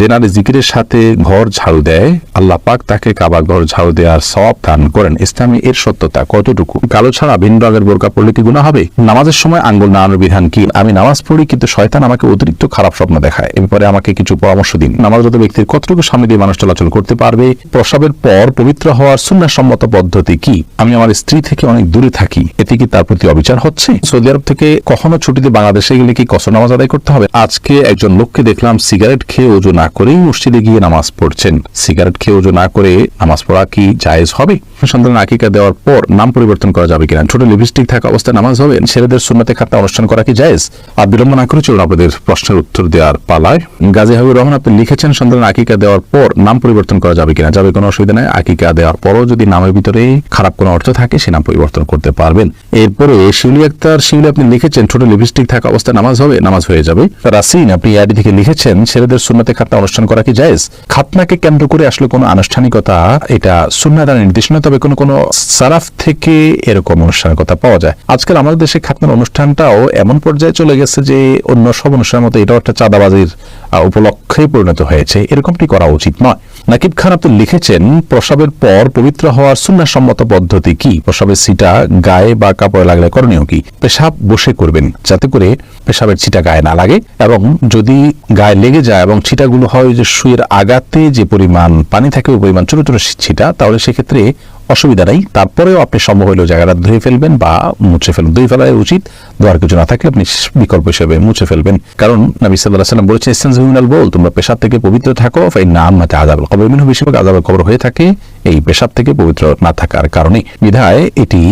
যে নারী জিকিরের সাথে ঘর ঝাড়ু দেয় আল্লাহ পাক তাকে কাবা ঘর ঝাড়ু দেওয়ার সওয়াব দান করেন। ইসলামে এর সত্যতা কতটুকু? কালো ছাড়া ভিন্ন রঙের বোরকা পড়লে কি গুনাহ হবে? নামাজের সময় আঙ্গুল নাড়ানোর বিধান কি? আমি নামাজ পড়ি কিন্তু শয়তান আমাকে অতিরিক্ত খারাপ স্বপ্ন দেখায়, এ ব্যাপারে আমাকে কিছু পরামর্শ দিন। নামাজরত ব্যক্তির কতটুকু সামনে দিয়ে মানুষ চলাচল করতে পারবে? প্রসবের পর পবিত্র হওয়ার সুন্নাহসম্মত পদ্ধতি কি? আমি আমার স্ত্রী থেকে অনেক দূরে থাকি, এতে কি তার প্রতি অবিচার হচ্ছে? সৌদি আরব থেকে কখনো ছুটিতে বাংলাদেশে গেলে কি কসর নামাজ আদায় করতে হবে? আজকে একজন লোককে দেখলাম সিগারেট খেয়ে ওযু না করেই মসজিদে গিয়ে নামাজ পড়ছেন। সিগারেট খেয়ে ওযু না করে নামাজ পড়া কি জায়েজ হবে? সন্তানের আকিকা দেওয়ার পর নাম পরিবর্তন করা যাবে কিনা? ছোট লিপস্টিক থাকা অবস্থায় নামাজ হবে? ছেলেদের সুন্নতে খাতনা অনুষ্ঠান করা কি জায়েজ? আর বিলম্ব না করে চলুন আপনাদের প্রশ্নের উত্তর দেওয়ার পালায়। গাজী হাবিবুর রহমান আপনি লিখেছেন, সন্তানের আকিকা দেওয়ার পর নাম পরিবর্তন করা যাবে কিনা? যাবে, কোনো অসুবিধা নাই। আকিকা দেওয়ার পরও যদি নামের ভিতরে খারাপ কোনো অর্থ থাকে সে নাম পরিবর্তন করতে পারবেন। এরপরে শিউলি আক্তার শিউলি আপনি লিখেছেন, ছোট লিপস্টিক থাকা অবস্থায় নামাজ হবে? নামাজ হয়ে যাবে। রাসিন আপনি আইডি থেকে লিখেছেন, ছেলেদের সুন্নতে খাতনা অনুষ্ঠান করা কি জায়েজ? খাতনাকে কেন্দ্র করে আসলে কোনো আনুষ্ঠানিকতা এটা সুন্নাহ দ্বারা নির্দেশনা, তবে কোনো সারাফ থেকে এরকম অনুষ্ঠানের কথা পাওয়া যায়। আজকাল আমাদের দেশে খাতনার অনুষ্ঠানটাও এমন পর্যায়ে চলে গেছে যে অন্য সব অনুষ্ঠানের মতো এটাও একটা চাঁদাবাজির উপলক্ষে পরিণত হয়েছে। এরকমটি করা উচিত নয়। নাকিব খান আপনি লিখেছেন, প্রসবের পর পবিত্র হওয়ার সুন্নাহসম্মত পদ্ধতি কি? প্রসবের ছিটা গায়ে বা কাপড়ে লাগলে করণীয় কি? পেশাব বসে করবেন যাতে করে পেশাবের ছিটা গায়ে না লাগে, এবং যদি গায়ে লেগে যায় এবং ছিটাগুলো হয় যে সুইয়ের আগাতে যে পরিমাণ পানি থাকে ওই পরিমাণ ছোট ছোট ছিটা, তাহলে সেক্ষেত্রে অসুবিধা নাই। তারপরেও আপনি সম্ভব হলেও জায়গাটা ধুয়ে ফেলবেন বা মুছে ফেলবেন। ধুয়ে ফেলাই উচিত, ধোয়ার কিছু না থাকলে আপনি বিকল্প হিসেবে মুছে ফেলবেন। কারণ নবী সাল্লাল্লাহু আলাইহি ওয়াসাল্লাম বলেছেন, ইসতানজিহুল বল, তোমরা পেশাব থেকে পবিত্র থাকো, ফাইন্না আম্মাতা আযাবুল কবর মিনহু, বেশিরভাগ আযাবের কবর হয়ে থাকে এই পেশাব থেকে পবিত্র না থাকার কারণে। বিধায় এটি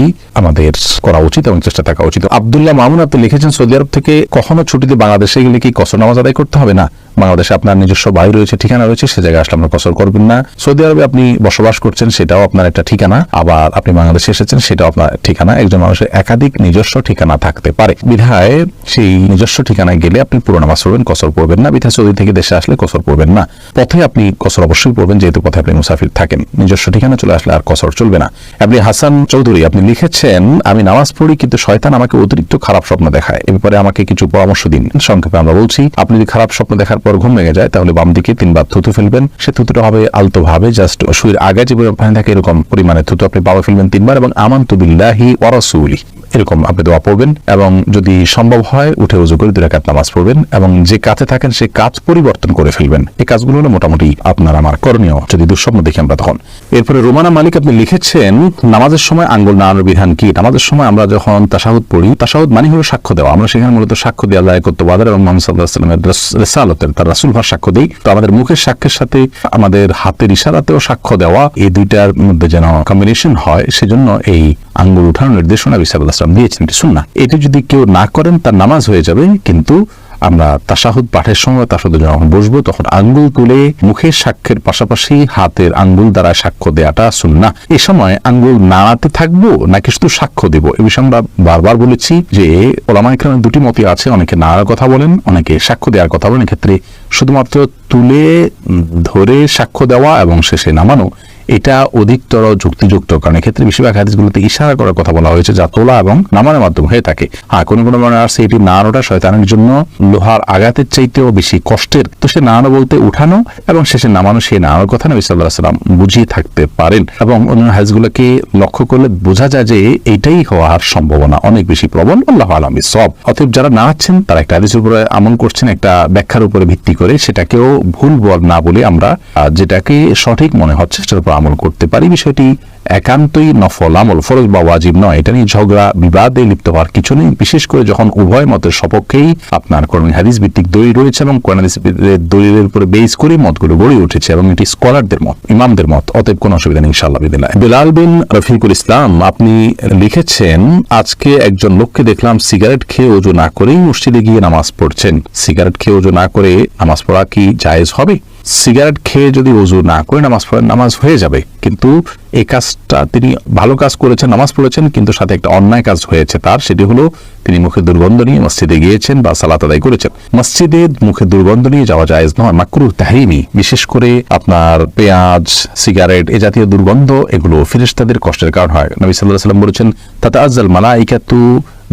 আমাদের করা উচিত এবং চেষ্টা থাকা উচিত। আব্দুল্লাহ মামুন আপনি লিখেছেন, সৌদি আরব থেকে কখনো ছুটিতে বাংলাদেশে গেলে কি কসর নামাজ আদায় করতে হবে? না, বাংলাদেশে আপনার নিজস্ব বাড়ি রয়েছে, ঠিকানা রয়েছে, সে জায়গায় আসলে আপনার কসর করবেন না। সৌদি আরবে আপনি বসবাস করছেন, সেটাও আপনার একটা ঠিকানা, আবার আপনি বাংলাদেশে এসেছেন, সেটাও আপনার ঠিকানা। একজন মানুষের একাধিক নিজস্ব ঠিকানা থাকতে পারে, বিধায় সেই নিজস্ব ঠিকানায় গেলে আপনি পুরো নামাজ পড়বেন, কসর পড়বেন না। বিধায় সৌদি থেকে দেশে আসলে কসর পড়বেন না। পথে আপনি কসর অবশ্যই পড়বেন, যেহেতু পথে আপনি মুসাফির থাকেন। নিজস্ব ঠিকানা চলে আসলে আর কসর চলবে না। আপনি হাসান চৌধুরী আপনি লিখেছেন, আমি নামাজ পড়ি কিন্তু শয়তান আমাকে অতিরিক্ত খারাপ স্বপ্ন দেখায়, এ ব্যাপারে আমাকে কিছু পরামর্শ দিন। সংক্ষেপে আমরা বলছি, আপনি যদি খারাপ স্বপ্ন দেখার পর ঘুম ভেঙে যায় তাহলে বাম দিকে 3 বার থুতু ফেলবেন। সে থুতুটা হবে আলতো ভাবে, জাস্ট সুইয়ের আগে যে পানি থাকে এরকম পরিমাণে থুতু আপনি পাওয়া ফেলবেন 3 বার, এবং আমানতু বিল্লাহি ওয়া রাসূলিহি এরকম আপনি দোয়া পড়বেন, এবং যদি সম্ভব হয় উঠে ওযু করে 2 রাকাত নামাজ পড়বেন, এবং যে কাজে থাকেন সেই কাজ পরিবর্তন করে ফেলবেন। এই কাজগুলো হলো মোটামুটি আপনার আমার করণীয় যদি দুঃস্বপ্ন দেখি আমরা তখন। এরপরে রোমানা মালিক আপনি লিখেছেন, নামাজের সময় আঙ্গুল নাড়ানোর বিধান কি? নামাজের সময় আমরা যখন তাশাহুদ পড়ি, তাশাহুদ মানে হলো সাক্ষ্য দেওয়া। আমরা সেখানে মূলত সাক্ষ্য দিয়ে আল্লাহর কর্তব্য এবং মুহাম্মদ সাল্লাল্লাহু আলাইহি ওয়াসাল্লামের রিসালাতের, তার রাসূল হওয়ার সাক্ষ্য দেই। তো আমাদের মুখের সাক্ষ্যের সাথে আমাদের হাতের ইশারাতেও সাক্ষ্য দেওয়া, এই দুইটার মধ্যে যেন কম্বিনেশন হয়, সেজন্য এই আঙ্গুল উঠানোর নির্দেশনা নবী সাল্লাল্লাহু আলাইহি ওয়াসাল্লাম দিয়েছেন। এটি সুন্নাহ। এটি যদি কেউ না করেন তার নামাজ হয়ে যাবে, কিন্তু আমরা তাশাহুদ পাঠের সময় তাশাহুদে যখন বসবো তখন আঙ্গুল তুলে মুখের সাক্ষ্যের পাশাপাশি হাতের আঙ্গুল দ্বারা সাক্ষ্য দেওয়াটা সুন্নাহ। এই সময় আঙ্গুল নাড়াতে থাকবো নাকি শুধু সাক্ষ্য দেব, এ বিষয়ে আমরা বারবার বলেছি যে ওলামায়ে কেরামের দুটি মতই আছে। অনেকে নাড়ার কথা বলেন, অনেকে সাক্ষ্য দেওয়ার কথা বলেন। এক্ষেত্রে শুধুমাত্র তুলে ধরে সাক্ষ্য দেওয়া এবং শেষে নামানো এটা অধিকতর যুক্তিযুক্ত, কারণ এক্ষেত্রে বেশিরভাগ হাদিসগুলোতে ইশারা করার কথা বলা হয়েছে, যা তোলা এবং নামানোর মাধ্যমে হয়ে থাকে। হ্যাঁ, কোনো মানে আছে এটি নাড়ানোটা শয়তানের জন্য লোহার আঘাতের চাইতেও বেশি কষ্টের। তো সে নাড়ানো বলতে উঠানো এবং শেষে নামানো, সেই নাড়ানোর কথা নবী সাল্লাল্লাহু আলাইহি ওয়াসাল্লাম বুঝিয়ে থাকতে পারেন, এবং অন্যান্য হাদিসগুলোকে লক্ষ্য করলে বোঝা যায় যে এইটাই হওয়ার সম্ভাবনা অনেক বেশি প্রবল। আল্লাহু আ'লাম বিসওয়াব। অতএব যারা নাড়াচ্ছেন তারা একটা হাদিসের উপরে আমল করছেন, একটা ব্যাখ্যার উপরে ভিত্তি করে, সেটাকেও ভুল না বলে আমরা যেটাকে সঠিক মনে হচ্ছে সেটার উপর আমল করতে পারি। বিষয়টি একান্তই নফল আমল, ফরজ বা ওয়াজিব নয়। এটা নিয়ে ঝগড়া বিবাদে লিপ্ত হওয়ার কিছু নেই, বিশেষ করে যখন উভয় মতের সপক্ষেই আপনার কোরআন হাদিস ভিত্তিক দলিল রয়েছে এবং কোরআন হাদিসের দলিলের উপরে বেস করে মতগুলো গড়ে উঠেছে, এবং এটি স্কলারদের মত, ইমামদের মত। অতএব কোনো অসুবিধা নেই ইনশাআল্লাহ বিদিল্লাহ। বেলাল বিন রফিকুল ইসলাম আপনি লিখেছেন, আজকে একজন লোককে দেখলাম সিগারেট খেয়ে ওযু না করেই মসজিদে গিয়ে নামাজ পড়ছেন। সিগারেট খেয়ে ওযু না করে নামাজ পড়া কি জায়েজ হবে? সিগারেট খেয়ে যদি ওযু না করে নামাজ পড়েন, নামাজ হয়ে যাবে, কিন্তু এই কাজটা তিনি ভালো কাজ করেছেন, নামাজ পড়েছেন, কিন্তু সাথে একটা অন্যায় কাজ হয়েছে তার। সেটি হলো তিনি মুখে দুর্গন্ধ নিয়ে মসজিদে গিয়েছেন বা সালাত আদায় করেছেন। মসজিদে মুখে দুর্গন্ধ নিয়ে যাওয়া জায়েজ নয়, মাকরুহ তাহরিমি। বিশেষ করে আপনার পেঁয়াজ, সিগারেট এ জাতীয় দুর্গন্ধ, এগুলো ফেরেশতাদের কষ্টের কারণ হয়। নবী সাল্লাল্লাহু আলাইহি ওয়াসাল্লাম বলেছেন, তাতাআজ্জাল মালাইকাতু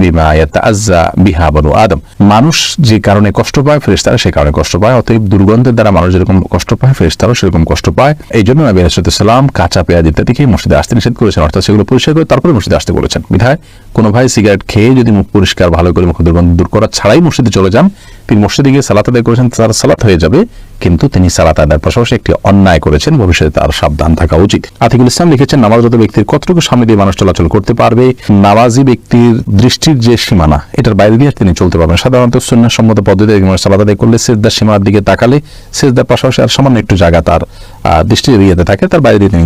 বিমা ইয়াতাআজ্জা বিহা বনু আদম। মানুষ যে কারণে কষ্ট পায় ফেরেশতারা সে কারণে কষ্ট পায়, অতএব দুর্গন্ধের দ্বারা মানুষ যেরকম কষ্ট পায় ফেরেশতারাও সেরকম কষ্ট পায়। এই জন্য নবী আলাইহিস সালাম কাঁচা পেঁয়াজ ইত্যাদি খেয়ে মসজিদে আসতে নিষেধ করেছেন, অর্থাৎ সেগুলো পরিষ্কার করে তারপরে মসজিদে আসতে বলেছেন। বিধায় কোনো ভাই সিগারেট খেয়ে যদি মুখ পরিষ্কার ভালো করে মুখ দুর্গন্ধ দূর করা ছাড়াই মসজিদে চলে যান, তিনি মসজিদে গিয়ে সালাত আদায় করেছেন, তার সালাত হয়ে যাবে, কিন্তু তিনি সালাত আদায়ের পাশাপাশি একটি অন্যায় করেছেন, ভবিষ্যতে তার সাবধান থাকা উচিত। আতিকুল ইসলাম লিখেছেন, নামাজরত ব্যক্তির কতটুকু সামনে দিয়ে মানুষ চলাচল করতে পারবে? নামাজি ব্যক্তির দৃষ্টির যে সীমানা এটার বাইরে দিয়ে তিনি চলতে পারবেন। সাধারণত সুন্নাহ সম্মত পদ্ধতিতে সালাত আদায় করলে সিজদার সীমানার দিকে তাকালে সিজদার পাশাপাশি আর সামান্য একটু জায়গা তার দৃষ্টির এরিয়াতে থাকে, তার বাইরে দিয়ে তিনি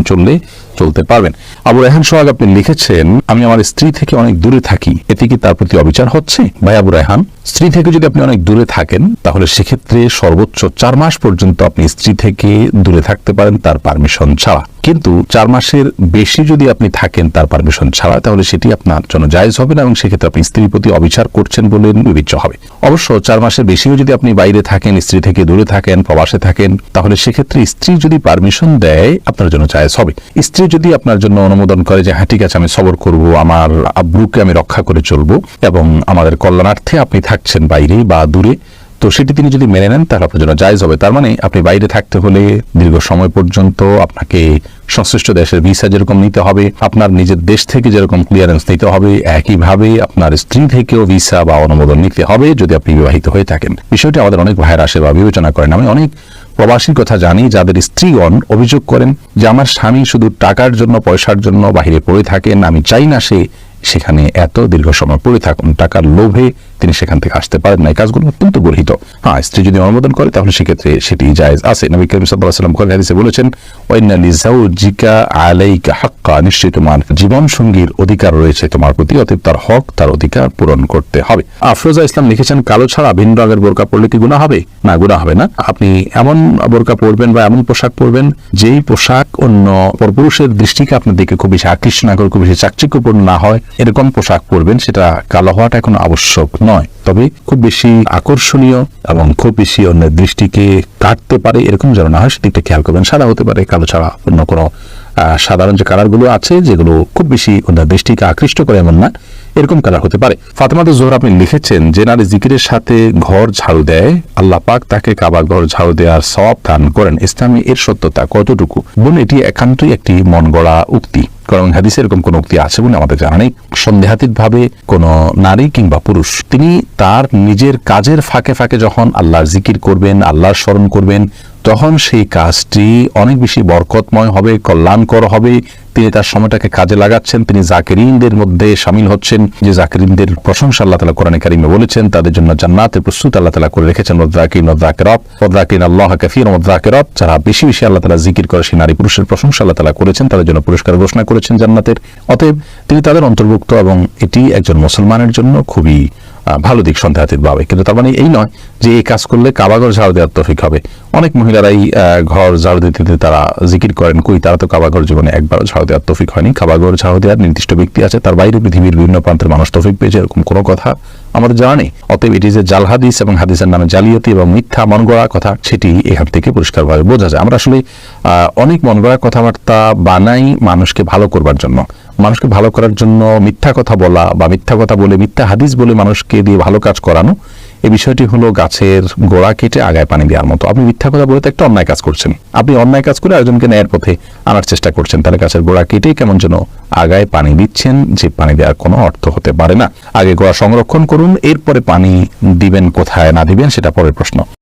চলতে পারবেন। আবু রায়হান সোহাগ আপনি লিখেছেন, আমি আমার স্ত্রী থেকে অনেক দূরে থাকি, এতে কি তার প্রতি অবিচার হচ্ছে? ভাই আবু রায়হান, স্ত্রী থেকে যদি আপনি অনেক দূরে থাকেন তাহলে সেক্ষেত্রে সর্বোচ্চ 4 মাস পর্যন্ত আপনি স্ত্রী থেকে দূরে থাকতে পারেন তার পারমিশন ছাড়া। কিন্তু 4 মাসের বেশি যদি আপনি থাকেন তার পারমিশন ছাড়া, তাহলে সেটি আপনার জন্য জায়েজ হবে না এবং সেক্ষেত্রে আপনি স্ত্রীর প্রতি অবিচার করছেন বলে বিবেচ্য হবে। অবশ্য 4 মাসের বেশিও যদি আপনি বাইরে থাকেন, স্ত্রী থেকে দূরে থাকেন, প্রবাসে থাকেন, তাহলে সেক্ষেত্রে স্ত্রী যদি পারমিশন দেয় আপনার জন্য জায়েজ হবে। স্ত্রী যদি আপনার জন্য অনুমোদন করে যে হ্যাঁ ঠিক আছে আমি সবর করব, আমার আব্রুকে আমি রক্ষা করে চলবো এবং আমাদের কল্যাণার্থে আপনি থাকছেন বাইরে বা দূরে, তো সেটি তিনি যদি মেনে নেন তাহলে আপনার জন্য জায়েজ হবে। তার মানে আপনি বাইরে থাকতে হলে দীর্ঘ সময় পর্যন্ত আপনাকে সংশ্লিষ্ট দেশের ভিসা যেরকম নিতে হবে, আপনার নিজের দেশ থেকে যেরকম ক্লিয়ারেন্স নিতে হবে, একইভাবে আপনার স্ত্রী থেকেও ভিসা বা অনুমোদন নিতে হবে যদি আপনি বিবাহিত হয়ে থাকেন। বিষয়টি আমাদের অনেক ভাইয়ের আসে বা বিবেচনা করেন। আমি অনেক প্রবাসীর কথা জানি যাদের স্ত্রীগণ অভিযোগ করেন যে আমার স্বামী শুধু টাকার জন্য পয়সার জন্য বাহিরে পড়ে থাকেন, আমি চাই না সে সেখানে এত দীর্ঘ সময় পড়ে থাকুন, টাকার লোভে তিনি সেখান থেকে আসতে পারেন না। এই কাজগুলো অত্যন্ত গর্হিত। হ্যাঁ, স্ত্রী যদি অনুমোদন করে তাহলে সেক্ষেত্রে সেটি জায়েজ আছে। নবী করিম সাল্লাল্লাহু আলাইহি ওয়াসাল্লাম বুখারী হাদিসে বলেছেন, ওয়াইন্না লিজাওজিকা আলাইকা হাক্কা, নিশ্চয়ই তোমার জীবন সঙ্গীর অধিকার রয়েছে তোমার প্রতি, অতএব তার হক তার অধিকার পূরণ করতে হবে। আফরোজা ইসলাম লিখেছেন, কালো ছাড়া ভিন্ন রঙের বোরকা পরলে কি গুনাহ হবে? না, গুনাহ হবে না। আপনি এমন বোরকা পরবেন বা এমন পোশাক পরবেন যেই পোশাক অন্য পরপুরুষের দৃষ্টিকে আপনার দিকে খুব বেশি আকৃষ্ট না করে, খুব বেশি চাকচিক্যপূর্ণ না হয়, এরকম পোশাক পরবেন। সেটা কালো হওয়াটা এখন আবশ্যক নয়, তবে খুব বেশি আকর্ষণীয় এবং খুব বেশি অন্যের দৃষ্টিকে কাটতে পারে এরকম যেন না হয় সেদিকটা খেয়াল করবেন। সাদা হতে পারে, কালো ছাড়া অন্য কোনো সাধারণ যে কালারগুলো আছে যেগুলো খুব বেশি অন্যের দৃষ্টিকে আকৃষ্ট করে এমন না, এরকম কালার হতে পারে। ফাতেমাতুজ জোহরা আপনি লিখেছেন, যে নারী জিকিরের সাথে ঘর ঝাড়ু দেয় আল্লাহ পাক তাকে কাবা ঘর ঝাড়ু দেওয়ার সওয়াব দান করেন, ইসলামে এর সত্যতা কতটুকু? বোন, এটি একান্তই একটি মন গড়া উক্তি, কারণ হাদিসে এরকম কোন উক্তি আছে বলে আমাদের জানা নেই। সন্দেহাতীত ভাবে কোন নারী কিংবা পুরুষ তিনি তার নিজের কাজের ফাঁকে ফাঁকে যখন আল্লাহর জিকির করবেন, আল্লাহর স্মরণ করবেন, তখন সেই কাজটি অনেক বেশি বরকতময় হবে, কল্যাণকর হবে। তিনি তার সময়টাকে কাজে লাগাচ্ছেন, তিনি জাকিরিনদের মধ্যে শামিল হচ্ছেন, যে জাকিরিনদের প্রশংসা আল্লাহ তাআলা কোরআনে কারিমে বলেছেন, তাদের জন্য জান্নাতের প্রস্তুত আল্লাহ তাআলা করে রেখেছেন। ওয়াযাকিরিন ওয়াযাকিরাত ওয়াযাকিরিন আল্লাহ কাসীরান ওয়াযাকিরাত, যারা বেশি বেশি আল্লাহ তাআলা জিকির করে সেই নারী পুরুষের প্রশংসা আল্লাহ তাআলা করেছেন, তাদের জন্য পুরস্কার ঘোষণা করেছেন জান্নাতের। অতএব তিনি তাদের অন্তর্ভুক্ত এবং এটি একজন মুসলমানের জন্য খুবই ভালো দিক সন্দেহাতীত ভাবে। কিন্তু তার মানে এই নয় যে এই কাজ করলে কাবাঘর ঝাড়ু দেওয়ার তৌফিক হবে। অনেক মহিলারাই ঘর ঝাড়ু দিতে তারা জিকির করেন, কই তারা তো কাবাঘর জীবনে একবারও ঝাড়ু দেওয়ার তৌফিক হয়নি। কাবাঘর ঝাড়ু দেওয়ার নির্দিষ্ট ব্যক্তি আছে, তার বাইরে পৃথিবীর বিভিন্ন প্রান্তের মানুষ তৌফিক পেয়েছে, এরকম কোনো কথা আমাদের জানা নেই। অতএব এটি যে জাল হাদিস এবং হাদিসের নামে জালিয়াতি এবং মিথ্যা মন গড়া কথা, সেটি এখান থেকে পরিষ্কারভাবে বোঝা যায়। আমরা আসলে অনেক মন গড়া কথাবার্তা বানাই মানুষকে ভালো করবার জন্য, মানুষকে ভালো করার জন্য মিথ্যা কথা বলা বা মিথ্যা কথা বলে মিথ্যা হাদিস বলে মানুষকে দিয়ে ভালো কাজ করানো, এই বিষয়টি হলো গাছের গোড়া কেটে আগায় পানি দেওয়ার মতো। আপনি মিথ্যা কথা বলে তো একটা অন্যায় কাজ করছেন, আপনি অন্যায় কাজ করে আরেকজনকে ন্যায়ের পথে আনার চেষ্টা করছেন, তাহলে গাছের গোড়া কেটে কেমন যেন আগায় পানি দিচ্ছেন, যে পানি দেওয়ার কোনো অর্থ হতে পারে না। আগে গোড়া সংরক্ষণ করুন, এরপরে পানি দিবেন কোথায় না দিবেন সেটা পরের প্রশ্ন।